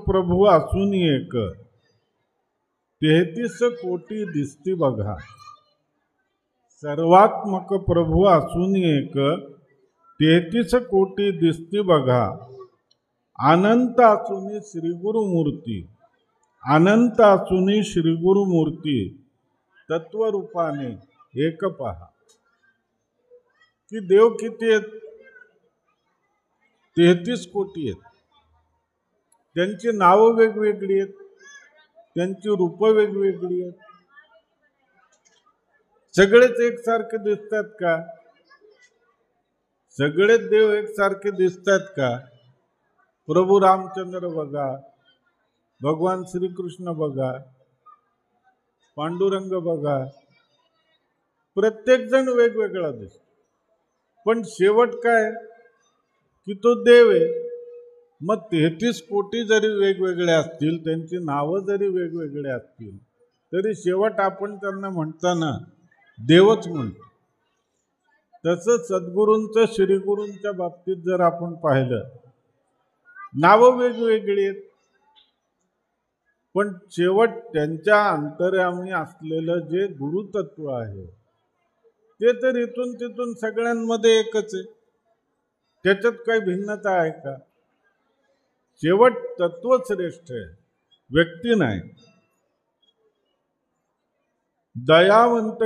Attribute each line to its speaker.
Speaker 1: प्रभू असून एक 33 कोटी दिसती बघा. सर्वात्मक प्रभू असून एक 33 कोटी दिसती बघा. अनंत असून श्री गुरुमूर्ती, अनंत असून श्री गुरुमूर्ती, तत्वरूपाने एक पहा. की देव किती आहेत? 33 कोटी आहेत. त्यांची नावं वेगवेगळी आहेत, त्यांची रूपं वेगवेगळी आहेत. सगळेच एकसारखे दिसतात का? सगळेच देव एकसारखे दिसतात का? प्रभू रामचंद्र बघा, भगवान श्रीकृष्ण बघा, पांडुरंग बघा, प्रत्येक जण वेगवेगळा दिसतो. पण शेवट काय? की तो देव आहे. मग 33 कोटी जरी वेगवेगळे असतील, त्यांची नावं जरी वेगवेगळे असतील, तरी शेवट आपण त्यांना म्हणताना देवच म्हणतो. तसं सद्गुरूंचं, श्रीगुरूंच्या बाबतीत जर आपण पाहिलं, नावं वेगवेगळी आहेत, पण शेवट त्यांच्या अंतर्यामी असलेलं जे गुरुतत्व आहे ते तर इथून तिथून सगळ्यांमध्ये एकच आहे. त्याच्यात काही भिन्नता आहे का? शेवट तत्व श्रेष्ठ आहे, व्यक्ती नाही. दयावंत